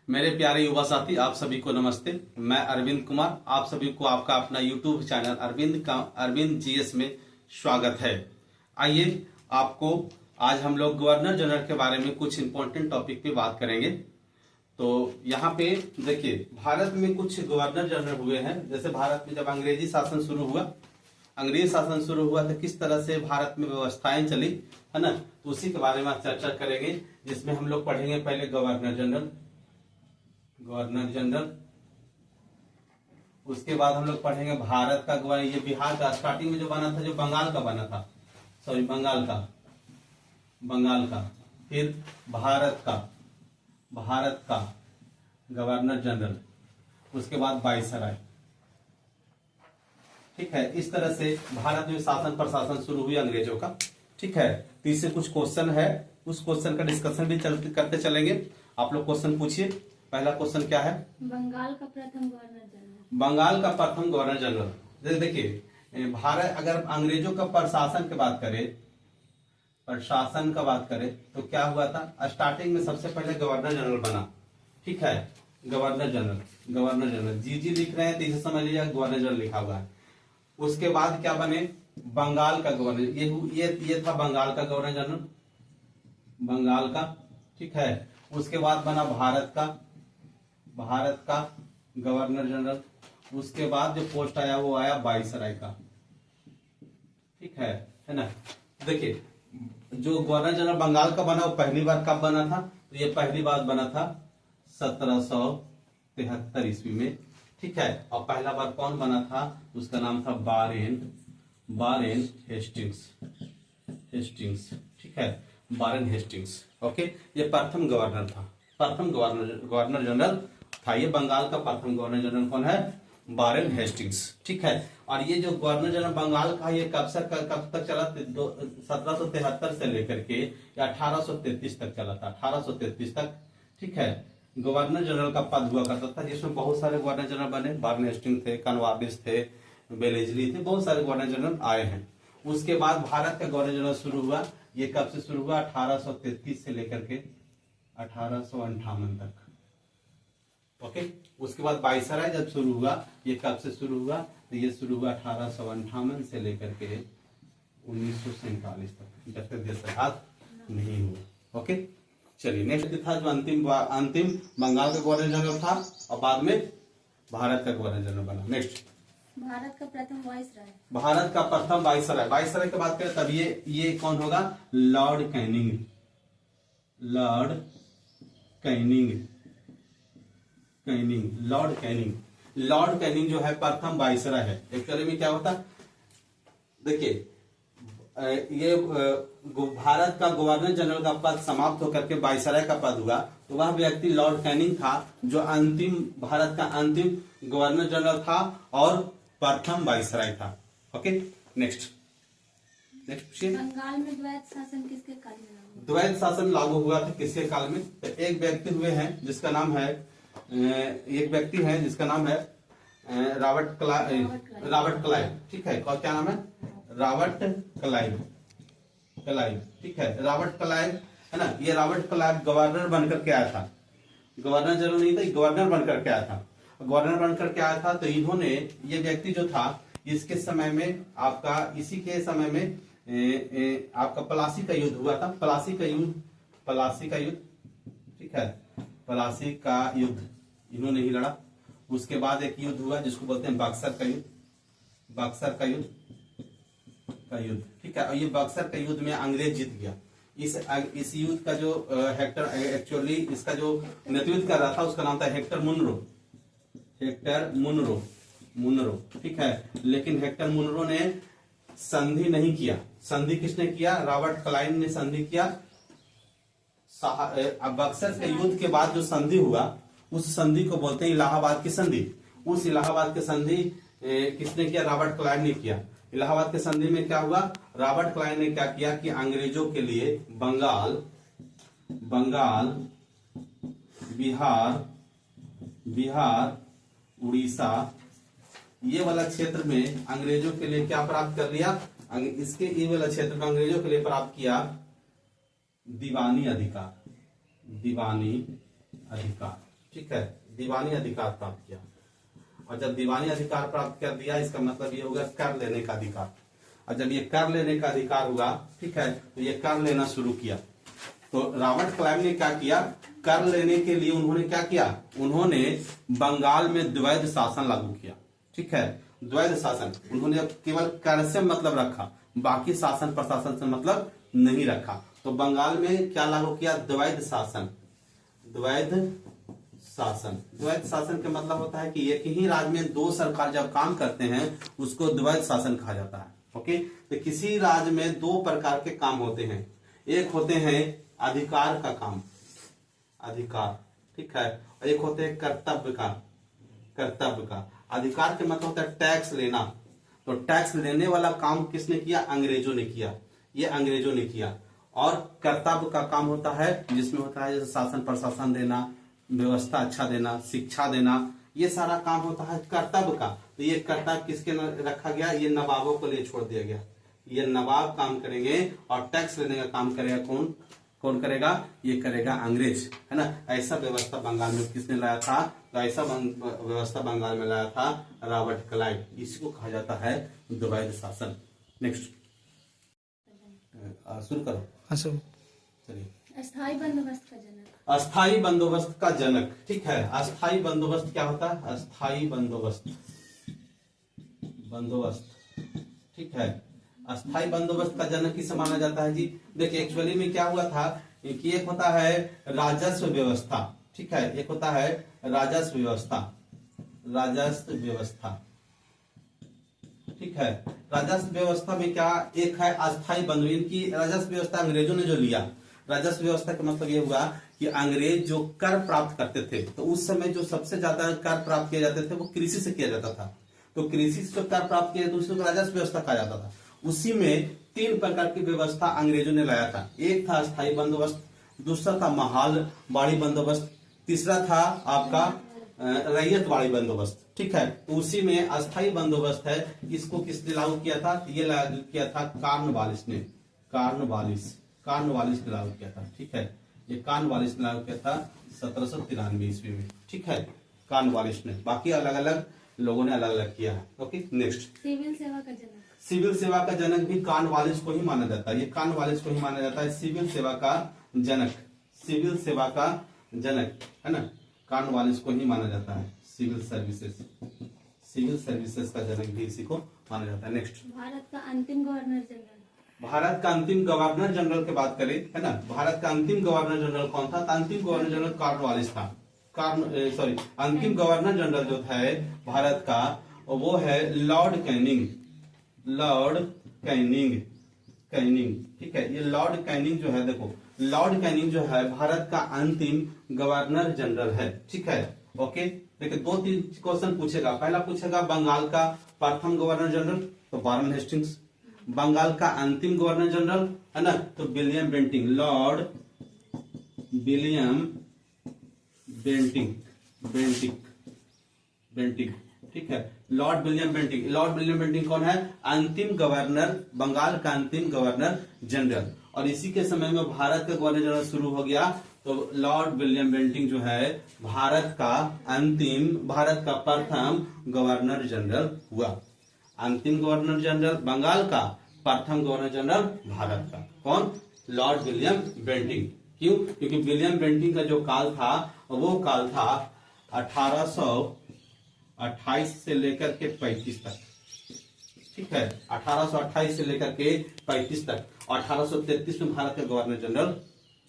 मेरे प्यारे युवा साथी, आप सभी को नमस्ते। मैं अरविंद कुमार, आप सभी को आपका अपना यूट्यूब चैनल अरविंद जीएस में स्वागत है। आइए, आपको आज हम लोग गवर्नर जनरल के बारे में कुछ इंपॉर्टेंट टॉपिक पे बात करेंगे। तो यहाँ पे देखिए, भारत में कुछ गवर्नर जनरल हुए हैं। जैसे भारत में जब अंग्रेजी शासन शुरू हुआ तो किस तरह से भारत में व्यवस्थाएं चली, है ना, तो उसी के बारे में चर्चा करेंगे, जिसमें हम लोग पढ़ेंगे पहले गवर्नर जनरल। उसके बाद हम लोग पढ़ेंगे भारत का गवर्नर। ये बिहार का स्टार्टिंग में जो बना था, जो बंगाल का बना था, बंगाल का। फिर भारत का गवर्नर जनरल। उसके बाद वाइसराय। ठीक है, इस तरह से भारत में शासन प्रशासन शुरू हुई अंग्रेजों का। ठीक है, तो इससे कुछ क्वेश्चन है, उस क्वेश्चन का डिस्कशन भी करते चलेंगे। आप लोग क्वेश्चन पूछिए। पहला क्वेश्चन क्या है? बंगाल का प्रथम गवर्नर जनरल। देखिए, भारत अगर अंग्रेजों का प्रशासन की बात करें तो क्या हुआ था? स्टार्टिंग में सबसे पहले गवर्नर जनरल बना। ठीक है, गवर्नर जनरल जी लिख रहे हैं तो इसे समझ लीजिए गवर्नर जनरल लिखा हुआ है। उसके बाद क्या बने? बंगाल का गवर्नर। ये था बंगाल का गवर्नर जनरल, बंगाल का। ठीक है, उसके बाद बना भारत का गवर्नर जनरल। उसके बाद जो पोस्ट आया वो आया वाइसराय का। ठीक है ना। देखिए, जो गवर्नर जनरल बंगाल का बना वो पहली बार कब बना था? तो ये पहली बार बना था 1773 ईस्वी में। ठीक है, और पहला बार कौन बना था? उसका नाम था बारेन हेस्टिंग्स। ठीक है, बारेन हेस्टिंग्स। ओके, ये प्रथम गवर्नर था, प्रथम गवर्नर जनरल था। ये बंगाल का प्रथम गवर्नर जनरल कौन है? Warren Hastings. ठीक है, और ये जो गवर्नर जनरल बंगाल का, ये कब तक चला? 1773 से लेकर के 1833 तक चला था, 1833 तक। ठीक है, गवर्नर जनरल का पद हुआ करता था, जिसमें बहुत सारे गवर्नर जनरल बने। बारेन हेस्टिंग्स थे, कॉर्नवालिस थे, बेलेजली थे, बहुत सारे गवर्नर जनरल आए हैं। उसके बाद भारत का गवर्नर जनरल शुरू हुआ। ये कब से शुरू हुआ? 1833 से लेकर के 1858 तक। ओके, उसके बाद वाइसराय जब शुरू हुआ, ये कब से शुरू हुआ? तो ये शुरू हुआ 1858 से लेकर के 1947 तक, जब तक देश आजाद नहीं हुआ। ओके, चलिए नेक्स्ट था जो अंतिम बंगाल का गवर्नर जनरल था, और बाद में भारत का गवर्नर जनरल बना। नेक्स्ट, भारत का प्रथम वाइसराय। भारत का प्रथम वाइसराय। वाइसराय की बात करें तब ये कौन होगा? लॉर्ड कैनिंग जो है प्रथम वाइसराय है। एक्चुअली में क्या होता? देखिए, ये भारत का गवर्नर जनरल का पद समाप्त होकर के वाइसराय का पद हुआ, तो वह व्यक्ति लॉर्ड कैनिंग था, जो भारत का अंतिम गवर्नर जनरल था और प्रथम वाइसराय था। ओके, नेक्स्ट पूछिए। बंगाल में द्वैत शासन किसके काल में लागू हुआ? द्वैत शासन लागू हुआ था किसके काल में? तो एक व्यक्ति हुए हैं जिसका नाम है रॉबर्ट क्लाइव। ठीक है, क्या नाम है? Robert Clive. ठीक है, रॉबर्ट क्लाइव, है ना। ये रॉबर्ट क्लाइव गवर्नर बनकर के आया था, गवर्नर जनरल नहीं था, गवर्नर बनकर के आया था। तो इन्होंने, ये व्यक्ति जो था, इसी के समय में आपका प्लासी का युद्ध हुआ था। प्लासी का युद्ध। ठीक है, प्लासी का युद्ध इन्होंने ही लड़ा। उसके बाद एक युद्ध हुआ जिसको बोलते हैं बक्सर का युद्ध। ठीक है, और ये बक्सर का युद्ध में अंग्रेज जीत गया। इस युद्ध का जो एक्चुअली इसका जो नेतृत्व कर रहा था, उसका नाम था हेक्टर मुनरो। ठीक है, लेकिन हेक्टर मुनरो ने संधि नहीं किया। संधि किसने किया? रॉबर्ट क्लाइव ने संधि किया। बक्सर के युद्ध के बाद जो संधि हुआ, उस संधि को बोलते हैं इलाहाबाद की संधि। उस इलाहाबाद की संधि किसने किया? रॉबर्ट क्लाइव ने किया। इलाहाबाद के संधि में क्या हुआ? रॉबर्ट क्लाइव ने क्या किया कि अंग्रेजों के लिए बंगाल, बिहार, उड़ीसा, ये वाला क्षेत्र में अंग्रेजों के लिए क्या प्राप्त कर लिया? ये वाला क्षेत्र में अंग्रेजों के लिए प्राप्त किया दीवानी अधिकार। ठीक है, दीवानी अधिकार प्राप्त किया। और जब दीवानी अधिकार प्राप्त कर दिया, इसका मतलब ये होगा कर लेने का अधिकार। और जब ये कर लेने का अधिकार हुआ, ठीक है, तो ये कर लेना शुरू किया। तो रॉबर्ट क्लाइव ने क्या किया, कर लेने के लिए उन्होंने क्या किया, उन्होंने बंगाल में द्वैध शासन लागू किया। ठीक है, द्वैध शासन, उन्होंने केवल कर से मतलब रखा, बाकी शासन प्रशासन से मतलब नहीं रखा। तो बंगाल में क्या लागू किया, द्वैध शासन। द्वैध शासन, द्वैध शासन का मतलब होता है कि एक ही राज्य में दो सरकार जब काम करते हैं उसको द्वैध शासन कहा जाता है। ओके, तो किसी राज्य में दो प्रकार के काम होते हैं, एक होते हैं अधिकार का काम, अधिकार, ठीक है, और एक होते हैं कर्तव्य का, कर्तव्य का। अधिकार के मतलब होता है टैक्स लेना, तो टैक्स लेने वाला काम किसने किया, अंग्रेजों ने किया, ये अंग्रेजों ने किया। और कर्तव्य का काम होता है जिसमें होता है जैसे शासन प्रशासन देना, व्यवस्था अच्छा देना, शिक्षा देना, ये सारा काम होता है कर्तव्य का। तो ये कर्तव्य किसके रखा गया, ये नवाबों को लिए छोड़ दिया गया। ये नवाब काम करेंगे और टैक्स लेने का काम करेगा कौन, कौन करेगा, ये करेगा अंग्रेज, है ना। ऐसा व्यवस्था बंगाल में किसने लाया था, तो ऐसा व्यवस्था बंगाल में लाया था रॉबर्ट क्लाइव। इसी को कहा जाता है द्वैध शासन। नेक्स्ट शुरू करो। हाँ सर। चलिए, अस्थायी बंदोबस्त का जनक, अस्थाई बंदोबस्त का जनक, ठीक है। अस्थाई बंदोबस्त क्या होता है, अस्थाई बंदोबस्त, बंदोबस्त, ठीक है। अस्थाई बंदोबस्त का जनक किसे माना जाता है जी, देखिए एक्चुअली में क्या हुआ था कि एक होता है राजस्व व्यवस्था, ठीक है, एक होता है राजस्व व्यवस्था, राजस्व व्यवस्था, ठीक है। राजस्व व्यवस्था में क्या, एक है अस्थाई बंदोबस्त, इनकी राजस्व व्यवस्था अंग्रेजों ने जो लिया। राजस्व व्यवस्था का मतलब ये हुआ कि अंग्रेज जो कर प्राप्त करते थे, तो उस समय जो सबसे ज्यादा कर प्राप्त किए जाते थे वो कृषि से किया जाता था। तो कृषि से जो कर प्राप्त किया तो उसको राजस्व व्यवस्था कहा जाता था। उसी में तीन प्रकार की व्यवस्था अंग्रेजों ने लाया था। एक था अस्थाई बंदोबस्त, दूसरा था महालवाड़ी बंदोबस्त, तीसरा था आपका रैयतवाड़ी बंदोबस्त, ठीक है। तो उसी में अस्थाई बंदोबस्त है, इसको किसने लागू किया था, ये लागू किया था कार्नवालिस ने, कार्नवालिस, कार्नवालिस ने लागू किया था, ठीक है। ये कार्नवालिस ने लागू किया था 1793 ईस्वी में, ठीक है, कार्नवालिस ने। बाकी अलग अलग लोगों ने अलग अलग किया है। ओके, नेक्स्ट सिविल सेवा का जनक, सिविल सेवा का जनक भी कार्नवालिस को ही माना जाता है, ये कार्नवालिस को ही माना जाता है सिविल सेवा का जनक, सिविल सेवा का जनक, है ना, कार्नवालिस को ही माना जाता है। सिविल सर्विसेज, सिविल सर्विसेज का जनक भी इसी को माना जाता है। नेक्स्ट भारत का अंतिम गवर्नर जनरल, भारत का अंतिम गवर्नर जनरल की बात करें, है ना, भारत का अंतिम गवर्नर जनरल कौन था, तो अंतिम गवर्नर जनरल कार्नवालिस था। सॉरी, अंतिम गवर्नर जनरल जो है भारत का वो है Lord Canning, Lord Canning, Canning, ठीक है। ये लॉर्ड कैनिंग जो है, देखो लॉर्ड कैनिंग जो है भारत का अंतिम गवर्नर जनरल है, ठीक है। ओके, देखिए दो तीन क्वेश्चन पूछेगा। पहला पूछेगा बंगाल का प्रथम गवर्नर जनरल, तो वारेन हेस्टिंग्स। बंगाल का अंतिम गवर्नर जनरल, है ना, तो William Bentinck, Lord William Bentinck, Bentinck, Bentinck, ठीक है, Lord William Bentinck. Lord William Bentinck कौन है, अंतिम गवर्नर, बंगाल का अंतिम गवर्नर जनरल। और इसी के समय में भारत का गवर्नर जनरल शुरू हो गया, तो लॉर्ड विलियम बेंटिंग जो है भारत का अंतिम, भारत का प्रथम गवर्नर जनरल हुआ। अंतिम गवर्नर जनरल बंगाल का, प्रथम गवर्नर जनरल भारत का, कौन, लॉर्ड विलियम बेंटिंग। क्यों, क्योंकि विलियम बेंटिंग का जो काल था वो काल था 1828 से लेकर के 35 तक, ठीक है, 1828 से लेकर के 35 तक। 1833 में भारत का गवर्नर जनरल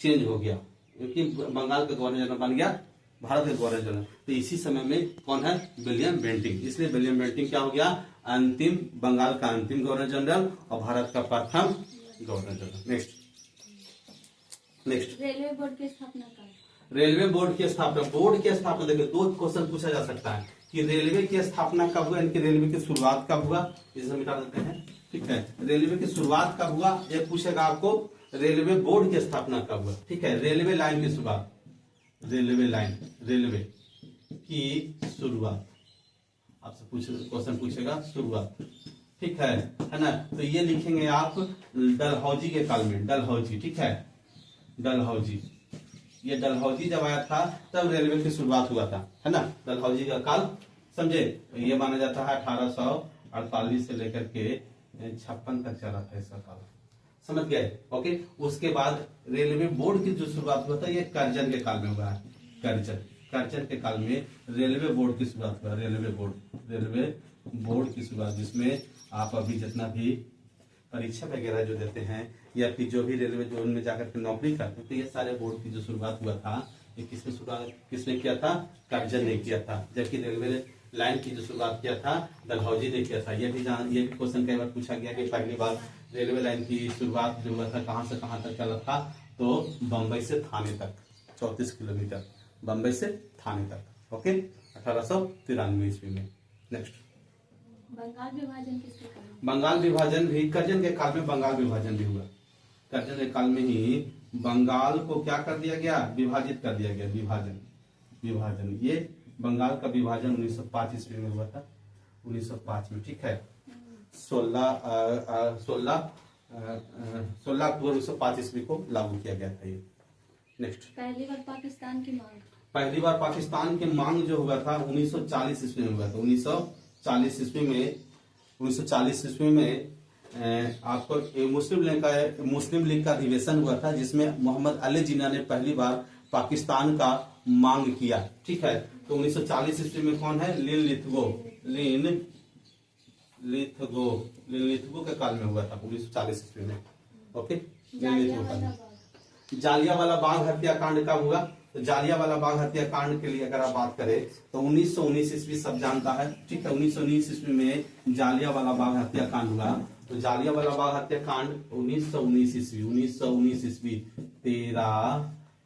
चेंज हो गया, क्योंकि बंगाल का गवर्नर जनरल बन गया भारत का गवर्नर जनरल। तो इसी समय में कौन है, विलियम बेंटिंग। इसलिए विलियम बेंटिंग क्या हो गया, अंतिम, बंगाल का अंतिम गवर्नर जनरल और भारत का प्रथम governor general. Next, next railway board की स्थापना कब, रेलवे बोर्ड की स्थापना, बोर्ड की स्थापना देखिए दो क्वेश्चन पूछा जा सकता है कि रेलवे की स्थापना कब हुआ, इनकी रेलवे की शुरुआत कब हुआ, इसे मिटा देते हैं, ठीक है। रेलवे की शुरुआत कब हुआ, ये पूछेगा आपको, रेलवे बोर्ड की स्थापना कब हुआ, ठीक है। रेलवे लाइन की शुरुआत, रेलवे लाइन, रेलवे की शुरुआत आपसे क्वेश्चन पूछेगा, शुरुआत, ठीक है ना। तो ये लिखेंगे आप डलहौजी के काल में, डलहौजी, ठीक है, डलहौजी, ये डलहौजी जब आया था तब रेलवे की शुरुआत हुआ था, है ना। डलहौजी का काल समझे, ये माना जाता है 1848 से लेकर के 56 तक चला था इसका काल, समझ गए। ओके, उसके बाद रेलवे बोर्ड की जो शुरुआत हुआ था ये करजन के काल में हुआ है। करजन के काल में रेलवे बोर्ड की शुरुआत हुआ। रेलवे बोर्ड की शुरुआत, जिसमें आप अभी जितना भी परीक्षा वगैरह जो देते हैं या फिर जो भी रेलवे जोन में जाकर के नौकरी करते हैं, तो ये सारे बोर्ड की जो शुरुआत हुआ था ये किसने किया था? करजन ने किया था। जबकि रेलवे लाइन की जो शुरुआत किया था डलहौजी ने किया था। ये भी क्वेश्चन कई बार पूछा गया कि पहली बार रेलवे लाइन की शुरुआत जो हुआ था कहाँ से कहाँ तक चला था, तो बम्बई से थाने तक 34 किलोमीटर, बम्बई से थाने तक। ओके, 1893 ईस्वी में। नेक्स्ट, बंगाल विभाजन किसके कारण? बंगाल विभाजन भी करजन के काल में बंगाल विभाजन भी हुआ। करजन के काल में ही बंगाल को क्या कर दिया गया? विभाजित कर दिया गया। विभाजन ये बंगाल का विभाजन 1905 ईस्वी में हुआ था। 1905 में, ठीक है। 16 अक्टूबर 1905 ईस्वी को लागू किया गया था ये। नेक्स्ट, पहली बार पाकिस्तान की मांग। पहली बार पाकिस्तान की मांग जो हुआ था 1940 ईस्वी में हुआ था। 1940 ईस्वी में आपको मुस्लिम लीग का अधिवेशन हुआ था, जिसमें मोहम्मद अली जिन्ना ने पहली बार पाकिस्तान का मांग किया, ठीक है। तो 1940 ईस्वी में कौन है? लिन लिथगो के काल में हुआ था 1940 ईस्वी में। ओके, जालियांवाला बाग हत्याकांड कब हुआ? तो जालियांवाला बाग हत्याकांड के लिए अगर आप बात करें तो 1919 ईस्वी सब जानता है, ठीक है। 1919 ईस्वी में जालियांवाला बाग हत्याकांड हुआ। तो जालियांवाला बाग हत्याकांड 1919 ईस्वी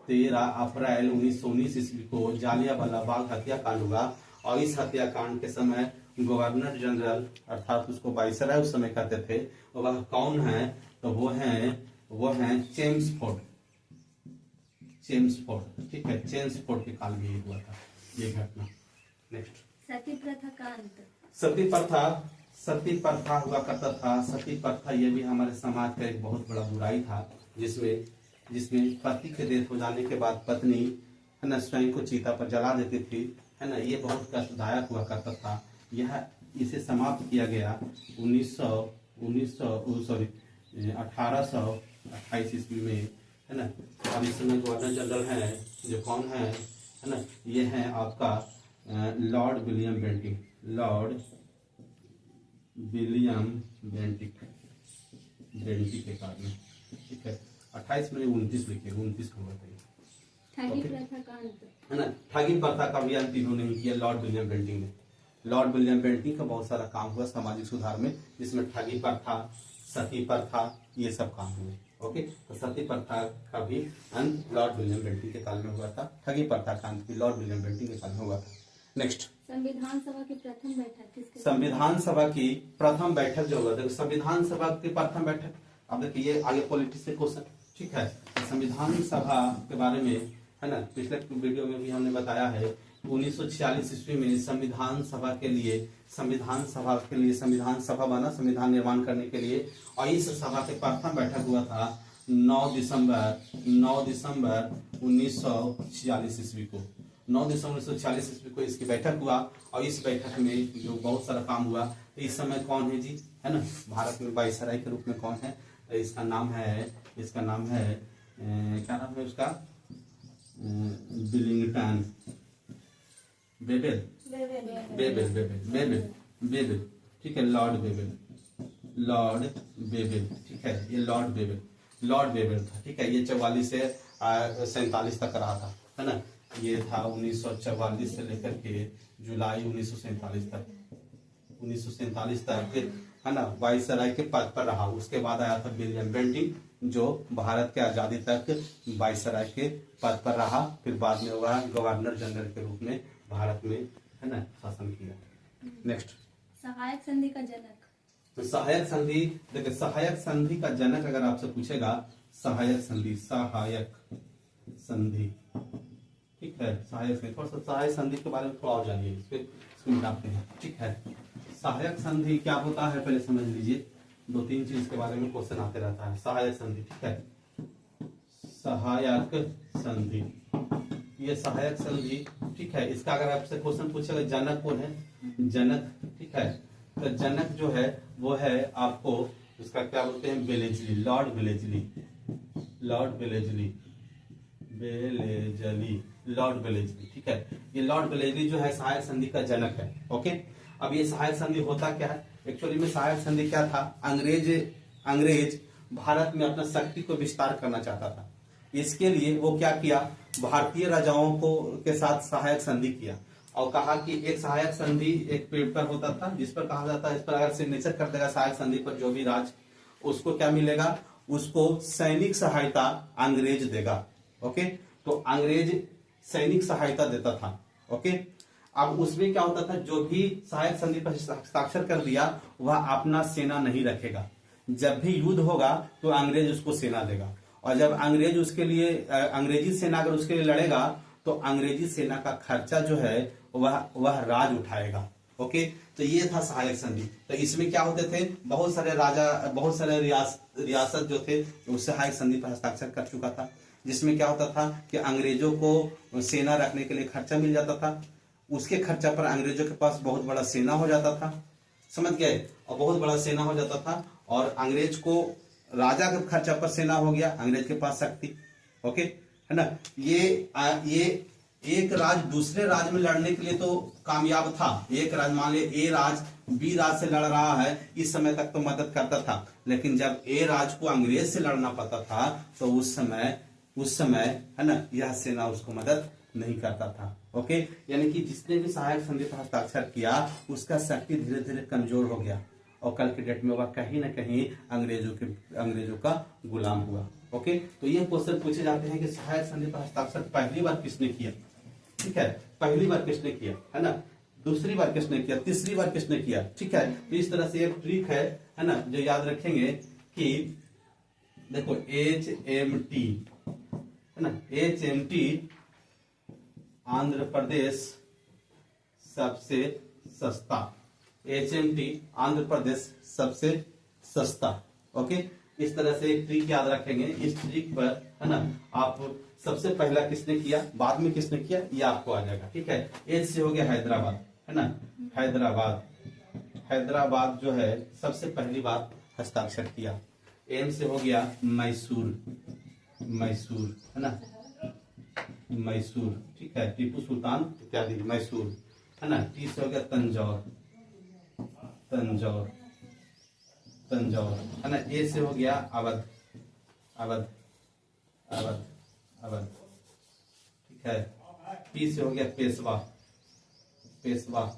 13 अप्रैल 1919 ईस्वी को जालियांवाला बाग हत्याकांड हुआ। और इस हत्याकांड के समय गवर्नर जनरल अर्थात उसको वाइसराय उस समय कहते थे, वह कौन है? तो वो है चेम्सफोर्ड, ठीक है। चेम्सफोर्ड के काल में ये हुआ था ये घटना। नेक्स्ट, सती प्रथा का अंत। सती प्रथा हुआ करता था। सती प्रथा ये भी हमारे समाज का एक बहुत बड़ा बुराई था, जिसमें पति के डेथ हो जाने के बाद पत्नी, है ना, स्वयं को चिता पर जला देती थी, है ना। ये बहुत कष्टदायक हुआ करता था। इसे समाप्त किया गया 1828 ईस्वी में, है ना। और इस समय गवर्नर जनरल है जो कौन है ना, ये है आपका लॉर्ड विलियम बेंटिक के काल में, ठीक है। 28 में 29 लिखे, 29 को बताइए। ठगी प्रथा का अंत, है ना। ठगी प्रथा का भी अंत इन्होंने ही किया, लॉर्ड विलियम बेंटिक ने। लॉर्ड विलियम बेंटिक का बहुत सारा काम हुआ सामाजिक सुधार में, जिसमें ठगी प्रथा, सती प्रथा, ये सब काम हुए। ओके, तो सती प्रथा का भी अंत लॉर्ड विलियम बेंटिक के काल में हुआ था। ठगी प्रथा का अंत भी लॉर्ड विलियम बेंटिक के काल में हुआ था। नेक्स्ट, संविधान सभा की प्रथम बैठक किसके? संविधान सभा की प्रथम बैठक जो हुआ, देखो संविधान सभा की प्रथम बैठक, अब देखिए ये आगे पॉलिटिक्स से क्वेश्चन, ठीक है। संविधान सभा के बारे में, है ना, पिछले वीडियो में भी हमने बताया है। 1946 ईस्वी में संविधान सभा के लिए संविधान सभा बना संविधान निर्माण करने के लिए। और इस सभा के प्रथम बैठक हुआ था 9 दिसंबर 1946 ईस्वी को। 9 दिसंबर 1946 ईस्वी को इसकी बैठक हुआ। और इस बैठक में जो बहुत सारा काम हुआ, तो इस समय कौन है जी, है ना, भारत में वाइसराय के रूप में कौन है? तो इसका नाम है क्या नाम है उसका? बिलिंगटन बेबेल, ठीक है। लॉर्ड बेबेल, ठीक है। ये लॉर्ड बेबेल था, ठीक है। ये 44 से 47 तक रहा था, है ना। ये था 1944 से लेकर के जुलाई 1947 तक, है ना, वाइसराय के पद पर रहा। उसके बाद आया था विलियम बेंटिक, जो भारत के आजादी तक वाइसराय के पद पर रहा। फिर बाद में वह गवर्नर जनरल के रूप में भारत में, है ना, शासन किया। नेक्स्ट, सहायक संधि का जनक। तो सहायक संधि, देखिए सहायक संधि का जनक अगर आपसे पूछेगा, सहायक संधि, ठीक है। सहायक संधि, थोड़ा सा सहायक संधि के बारे में थोड़ा और जानिए, इसको मिटाते हैं, ठीक है। सहायक संधि क्या होता है पहले समझ लीजिए। 2-3 चीज के बारे में क्वेश्चन आते रहता है। सहायक संधि, ठीक है। सहायक संधि ये सहायक संधि, ठीक है। इसका अगर आपसे क्वेश्चन पूछेगा जनक कौन है, जनक, ठीक है। तो जनक जो है वो है आपको इसका क्या बोलते हैं, Wellesley, Lord Wellesley, Lord Wellesley, Wellesley, Lord Wellesley, ठीक है। ये लॉर्ड वेलेजली जो है सहायक संधि का जनक है। ओके, अब ये सहायक संधि होता क्या है, एक्चुअली में सहायक संधि क्या था, अंग्रेज भारत में अपना शक्ति को विस्तार करना चाहता था। इसके लिए वो क्या किया, भारतीय राजाओं को के साथ सहायक संधि किया और कहा कि एक सहायक संधि एक पेपर होता था जिस पर कहा जाता है इस पर अगर सिग्नेचर कर देगा सहायक संधि पर जो भी राज, उसको क्या मिलेगा, उसको सैनिक सहायता अंग्रेज देगा। ओके, तो अंग्रेज सैनिक सहायता देता था। ओके, अब उसमें क्या होता था, जो भी सहायक संधि पर हस्ताक्षर कर दिया वह अपना सेना नहीं रखेगा। जब भी युद्ध होगा तो अंग्रेज उसको सेना देगा और जब अंग्रेज उसके लिए अंग्रेजी सेना अगर उसके लिए लड़ेगा तो अंग्रेजी सेना का खर्चा जो है वह राज उठाएगा। ओके, तो ये था सहायक संधि। तो इसमें क्या होते थे, बहुत सारे राजा, बहुत सारे रियासत जो थे वो सहायक संधि पर हस्ताक्षर कर चुका था, जिसमें क्या होता था कि अंग्रेजों को सेना रखने के लिए खर्चा मिल जाता था। उसके खर्चा पर अंग्रेजों के पास बहुत बड़ा सेना हो जाता था, समझ गए, और बहुत बड़ा सेना हो जाता था और अंग्रेज को राजा के खर्चा पर सेना हो गया, अंग्रेज के पास शक्ति। ओके, है ना। ये एक राज दूसरे राज में लड़ने के लिए तो कामयाब था। एक राज, मान लिया ए राज बी राज से लड़ रहा है, इस समय तक तो मदद करता था, लेकिन जब ए राज को अंग्रेज से लड़ना पड़ता था तो उस समय है ना यह सेना उसको मदद नहीं करता था। ओके, यानी कि जिसने भी सहायक संधि पर हस्ताक्षर किया उसका शक्ति धीरे धीरे कमजोर हो गया और कल के डेट में वह कहीं ना कहीं अंग्रेजों का गुलाम हुआ। ओके, तो ये क्वेश्चन पूछे जाते हैं कि सहायक संधि पर हस्ताक्षर पहली बार किसने किया, ठीक है, पहली बार किसने किया, है ना, दूसरी बार किसने किया, तीसरी बार किसने किया, ठीक है। तो इस तरह से एक ट्रिक है ना, जो याद रखेंगे कि देखो HMT, है ना, HMT आंध्र प्रदेश सबसे सस्ता, HMT आंध्र प्रदेश सबसे सस्ता। ओके, इस तरह से एक ट्रिक याद रखेंगे। इस ट्रिक पर, है ना, आप सबसे पहला किसने किया, बाद में किसने किया, ये आपको आ जाएगा, ठीक है। एच से हो गया हैदराबाद, है ना, हैदराबाद जो है सबसे पहली बार हस्ताक्षर किया। एम से हो गया मैसूर, है ना, मैसूर, ठीक है, टीपू सुल्तान इत्यादि, मैसूर, है ना। टी से हो गया तंजौर, है ना। ए से हो गया अवध, ठीक है। पी से हो गया पेशवा,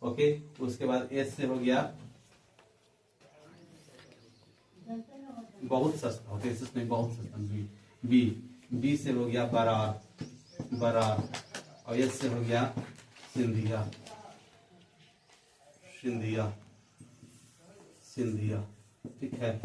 ओके। उसके बाद एस से हो गया बहुत सस्ता, ओके, इसमें बहुत सस्ता, बी से हो गया बरार और एस से हो गया सिंधिया, ठीक है।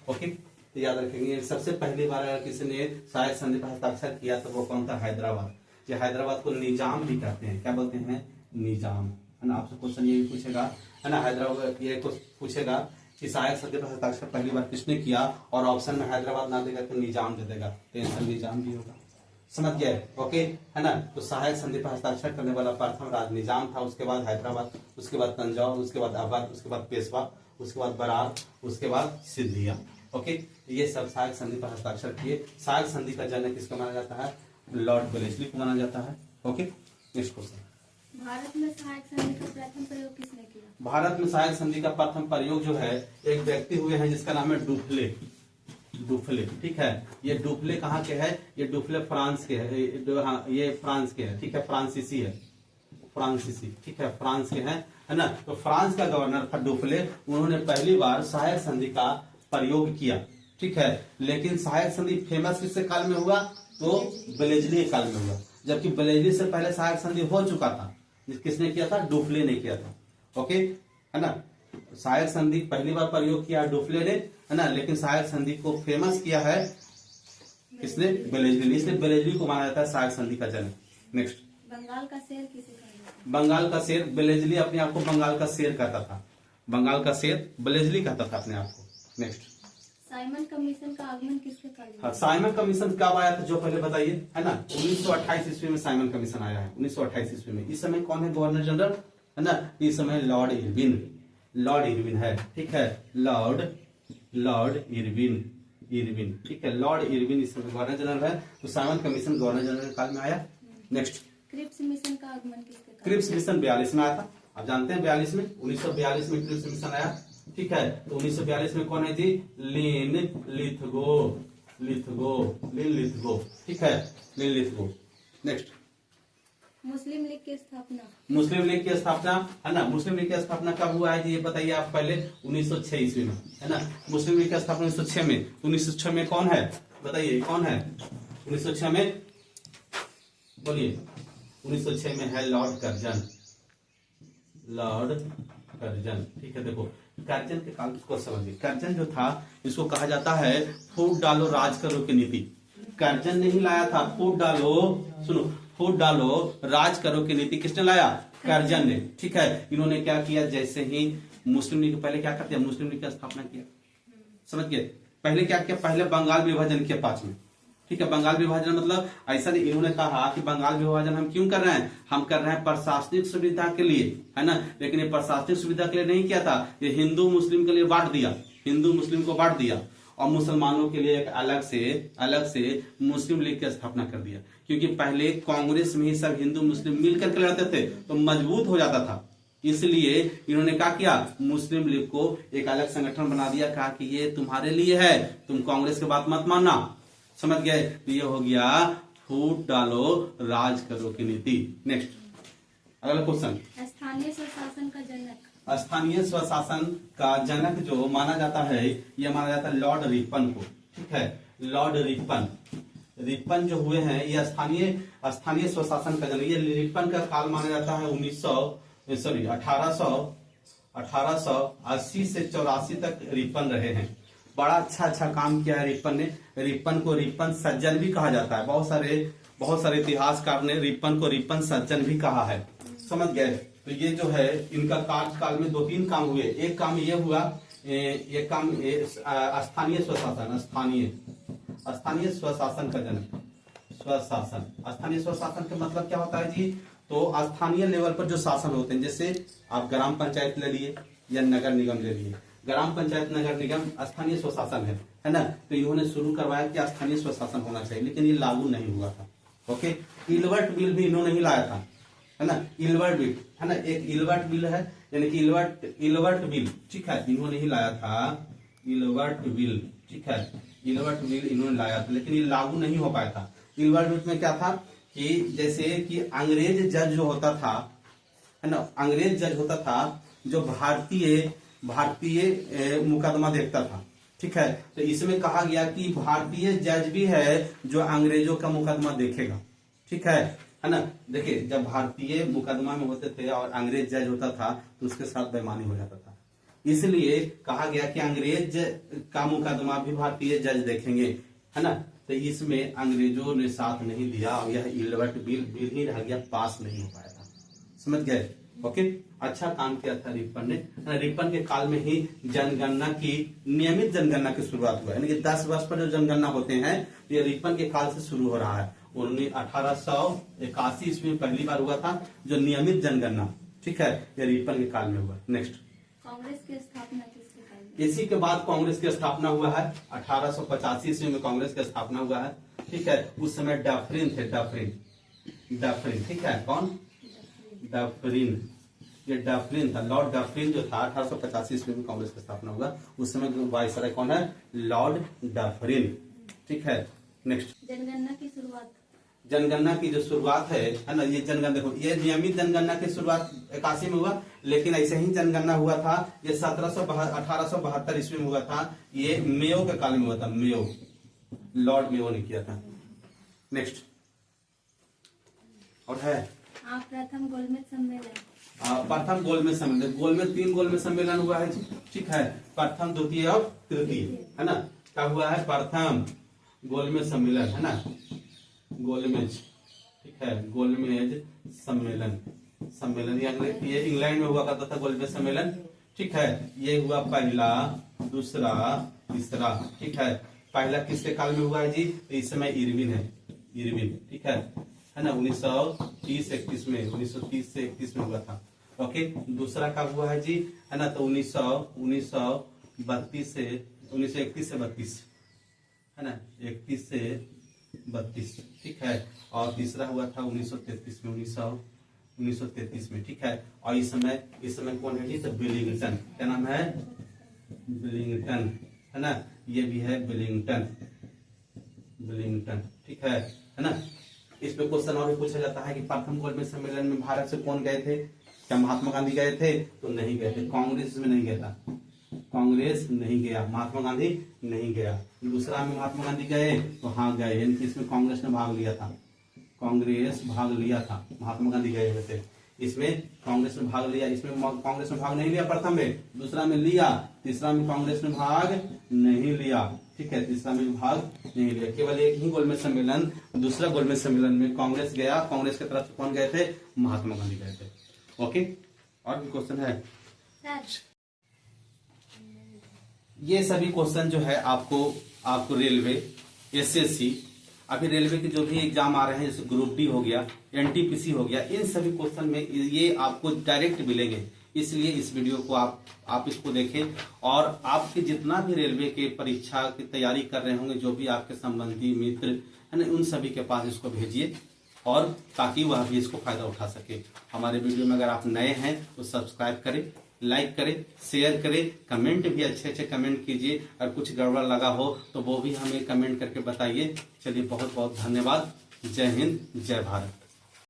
ओके, तो याद रखेंगे सबसे पहली बार अगर किसी ने सहायक संधि पर हस्ताक्षर किया तो वो कौन था, हैदराबाद। ये हैदराबाद को निजाम भी कहते हैं, क्या बोलते हैं, निजाम, है ना। आपसे क्वेश्चन ये भी पूछेगा, है ना, हैदराबाद ये पूछेगा कि सहायक संधि पर हस्ताक्षर पहली बार किसने किया और ऑप्शन में हैदराबाद ना देगा तो निजाम दे देगा, टेंशन निजाम भी होगा, समझ गए। ओके, है ना। तो सहायक संधि पर हस्ताक्षर करने वाला प्रथम राज निजाम था, उसके बाद हैदराबाद, उसके बाद तंजौर, उसके बाद अवध, उसके बाद पेशवा, उसके बाद बरार, उसके बाद सिंधिया। ओके, ये सब सहायक संधि पर हस्ताक्षर किए। सहायक संधि का जनक किसका माना जाता है, लॉर्ड वेलेस्ली को माना जाता है। Okay, next question. भारत में सहायक संधि का प्रथम प्रयोग किसने किया? भारत में सहायक संधि का प्रथम प्रयोग जो है एक व्यक्ति हुए हैं जिसका नाम है डुफ्ले, ठीक है। ये डुफ्ले कहाँ के है, ये डुफ्ले फ्रांस के है, ये फ्रांस के है, ठीक है, फ्रांसीसी, ठीक है, फ्रांस के हैं, है ना। तो फ्रांस का गवर्नर था डुफ्ले, उन्होंने पहली बार सहायक संधि का प्रयोग किया, ठीक है। लेकिन सहायक संधि फेमस किससे काल में हुआ, तो वेलेस्ली काल में हुआ, जबकि वेलेस्ली से पहले सहायक संधि हो चुका था। किसने किया था, डुफ्ले ने किया था। ओके, है ना। सहायक संधि पहली बार प्रयोग किया डुफ्ले ने, है ना, लेकिन सहायक संधि को फेमस किया है किसने, वेलेस्ली, इसलिए वेलेस्ली को माना जाता है सहायक संधि का जनक। नेक्स्ट, बंगाल का शेर किसे कहा जाता है? बंगाल का शेर, वेलेस्ली अपने आप को बंगाल का शेर कहता था, बंगाल का शेर वेलेस्ली कहता था अपने आप को। नेक्स्ट, साइमन कमीशन का आगमन किसके कारण हाँ, साइमन कमीशन कब आया था जो पहले बताइए, है ना। 1928 ईस्वी में साइमन कमीशन आया है, 1928 ईस्वी में। इस समय कौन है गवर्नर जनरल, है ना। इस समय लॉर्ड इरविन है, ठीक है। लॉर्ड इरविन, ठीक है। लॉर्ड इरविन इस समय गवर्नर जनरल है। तो साइमन कमीशन गवर्नर जनरल के काल में आया। नेक्स्ट, क्रिप्स मिशन का आगमन किसके कारण क्रिप्स मिशन 42 में आया था। आप जानते हैं 42 में, 1942 में क्रिप्स मिशन आया, ठीक है। तो 1942 में कौन है जी, लिन लिथगो, ठीक है, लिन लिथगो। नेक्स्ट, मुस्लिम लीग की स्थापना मुस्लिम लीग की स्थापना, है ना। मुस्लिम लीग की स्थापना कब हुआ है जी, ये बताइए आप पहले। 1906 ईस्वी में, है ना। मुस्लिम लीग की स्थापना 1906 में। 1906 में कौन है, बताइए कौन है 1906 में, बोलिए। 1906 में है लॉर्ड कर्जन, ठीक है। देखो कर्जन के काल को समझिए। कर्जन जो था, इसको कहा जाता है फूट डालो राज करो की नीति। कर्जन ने ही लाया था फूट डालो राज करो की नीति। किसने लाया, कर्जन ने, ठीक है। इन्होंने क्या किया, जैसे ही मुस्लिम लीग पहले क्या करते हैं, मुस्लिम लीग की स्थापना किया, समझ गए। पहले क्या किया, पहले बंगाल विभाजन किया 5 में, ठीक है। बंगाल विभाजन मतलब ऐसा नहीं, इन्होंने कहा कि बंगाल विभाजन हम क्यों कर रहे हैं, हम कर रहे हैं प्रशासनिक सुविधा के लिए, है ना। लेकिन ये प्रशासनिक सुविधा के लिए नहीं किया था, ये हिंदू मुस्लिम के लिए बांट दिया, हिंदू मुस्लिम को बांट दिया, और मुसलमानों के लिए एक अलग से मुस्लिम लीग की स्थापना कर दिया। क्योंकि पहले कांग्रेस में ही सब हिंदू मुस्लिम मिल करके लड़ते थे, तो मजबूत हो जाता था। इसलिए इन्होंने क्या किया, मुस्लिम लीग को एक अलग संगठन बना दिया, कहा कि ये तुम्हारे लिए है, तुम कांग्रेस की बात मत मानना, समझ गए। तो ये हो गया फूट डालो राज करो की नीति। नेक्स्ट, अगला क्वेश्चन, स्थानीय स्वशासन का जनक स्थानीय स्वशासन का जनक जो माना जाता है, ये माना जाता है लॉर्ड रिपन को, ठीक है। लॉर्ड रिपन जो हुए हैं, ये स्थानीय स्वशासन का जनक। ये रिपन का काल माना जाता है 1880 से 84 तक रिपन रहे हैं। बड़ा अच्छा काम किया है रिपन ने। रिपन को रिपन सज्जन भी कहा जाता है। बहुत सारे इतिहासकार ने रिपन को रिपन सज्जन भी कहा है, समझ गए। तो ये जो है, इनका कार्यकाल में 2-3 काम हुए। एक काम ये हुआ, ये काम स्थानीय स्वशासन का जनक। स्थानीय स्वशासन का मतलब क्या होता है जी, तो स्थानीय लेवल पर जो शासन होते हैं, जैसे आप ग्राम पंचायत ले लिए या नगर निगम ले लिए। ग्राम पंचायत नगर निगम स्थानीय स्वशासन है ना। तो इन्होंने शुरू करवाया कि स्थानीय स्वशासन होना चाहिए, लेकिन ये लागू नहीं हुआ था। ओके, इलवर्ट बिल भी इन्होंने ही लाया था, है ना। इलवर्ट बिल, है ना, एक इलवर्ट बिल है, यानी कि इलवर्ट बिल, ठीक है, इन्होंने ही लाया था। इलवर्ट बिल, ठीक है, इलवर्ट बिल इन्होंने लाया था, लेकिन ये लागू नहीं हो पाया था। इलवर्ट बिल में क्या था कि जैसे कि अंग्रेज जज जो होता था, है ना, अंग्रेज जज होता था जो भारतीय मुकदमा देखता था, ठीक है। तो इसमें कहा गया कि भारतीय जज भी है जो अंग्रेजों का मुकदमा देखेगा, ठीक है ना। देखिए, जब भारतीय मुकदमा में होते थे और अंग्रेज जज होता था, तो उसके साथ बेईमानी हो जाता था। इसलिए कहा गया कि अंग्रेज का मुकदमा भी भारतीय जज देखेंगे, है ना। तो इसमें अंग्रेजों ने साथ नहीं दिया और यह इलवर्ट बिल ही रह गया, पास नहीं हो पाया था, समझ गए। ओके, अच्छा काम किया था रिपन ने। रिपन के काल में ही जनगणना की, नियमित जनगणना की शुरुआत हुआ, यानी कि 10 वर्ष पर जो जनगणना होते हैं, ये रिपन के काल से शुरू हो रहा है। 1881 ईस्वी में पहली बार हुआ था जो नियमित जनगणना, ठीक है, ये रिपन के काल में हुआ। नेक्स्ट, कांग्रेस की स्थापना किसके कारण? इसी के बाद कांग्रेस की स्थापना हुआ है। 1885 ईस्वी में कांग्रेस की स्थापना हुआ है, ठीक है। उस समय डफरिन थे, डफरिन, ठीक है। कौन? डफरिन, ये डफरिन था, लॉर्ड डफरिन जो था। 1885 ईस्वी में कांग्रेस की स्थापना हुआ। उस समय वायसराय कौन है? लॉर्ड डफरिन, ठीक है। नेक्स्ट, जनगणना की शुरुआत। जनगणना की जो शुरुआत है ना, ये जनगणना देखो, ये नियमित जनगणना की शुरुआत 81 में हुआ, लेकिन ऐसे ही जनगणना हुआ था ये 1872 ईस्वी में हुआ था। ये मेयो के काल में हुआ था, मेयो, लॉर्ड मेयो ने किया था। नेक्स्ट, और है प्रथम गोलमेज सम्मेलन। प्रथम गोलमेज सम्मेलन, गोलमेज 3 गोलमेज सम्मेलन हुआ है, ठीक है। प्रथम, द्वितीय और तृतीय, है ना। कब हुआ है? प्रथम गोलमेज सम्मेलन, है ना, गोलमेज, ठीक है, गोलमेज सम्मेलन। ये इंग्लैंड में हुआ करता था गोलमेज सम्मेलन, ठीक है। ये हुआ पहला, दूसरा, तीसरा, ठीक है। पहला किसके काल में हुआ है जी? तो इस समय इरविन है, इरविन, ठीक है ना, 1930-31 में, 1930 से 31 में हुआ था। ओके, दूसरा कब हुआ है जी? है ना, तो 1932 से 1931 से 32, है ना, 31 से 32, ठीक है। और तीसरा हुआ था 1933 में, 1933 में, ठीक है। और इस समय कौन है जी? तो विलिंगटन, क्या नाम है? विलिंगटन, है ना, ये भी है विलिंगटन, विलिंगटन, ठीक है ना। इसमें क्वेश्चन और भी पूछा जाता है कि प्रथम गोलमेज सम्मेलन में भारत से कौन गए थे? क्या महात्मा गांधी गए थे? तो नहीं गए थे। कांग्रेस इसमें नहीं गया था, कांग्रेस नहीं गया, महात्मा गांधी नहीं गया। दूसरा में महात्मा गांधी गए तो हाँ गए, यानी कि इसमें कांग्रेस ने भाग लिया था, कांग्रेस भाग लिया था, महात्मा गांधी गए हुए थे। इसमें कांग्रेस ने भाग लिया, इसमें कांग्रेस ने भाग नहीं लिया प्रथम में, दूसरा में लिया, तीसरा में कांग्रेस ने भाग नहीं लिया, ठीक है, तीसरा में भाग नहीं लिया। केवल एक ही गोलमेज सम्मेलन, दूसरा गोलमेज सम्मेलन में कांग्रेस गया, कांग्रेस की तरफ से कौन गए थे? महात्मा गांधी गए थे। ओके, और भी क्वेश्चन है? ये सभी क्वेश्चन जो है आपको रेलवे, एसएससी, अभी रेलवे के जो भी एग्जाम आ रहे हैं जैसे ग्रुप डी हो गया, एनटीपीसी हो गया, इन सभी क्वेश्चन में ये आपको डायरेक्ट मिलेंगे। इसलिए इस वीडियो को आप इसको देखें, और आपके जितना भी रेलवे के परीक्षा की तैयारी कर रहे होंगे, जो भी आपके संबंधी मित्र है ना, उन सभी के पास इसको भेजिए, और ताकि वह भी इसको फायदा उठा सके। हमारे वीडियो में अगर आप नए हैं तो सब्सक्राइब करें, लाइक करें, शेयर करें, कमेंट भी अच्छे कमेंट कीजिए। अगर कुछ गड़बड़ लगा हो तो वो भी हमें कमेंट करके बताइए। चलिए, बहुत बहुत धन्यवाद। जय हिंद, जय भारत।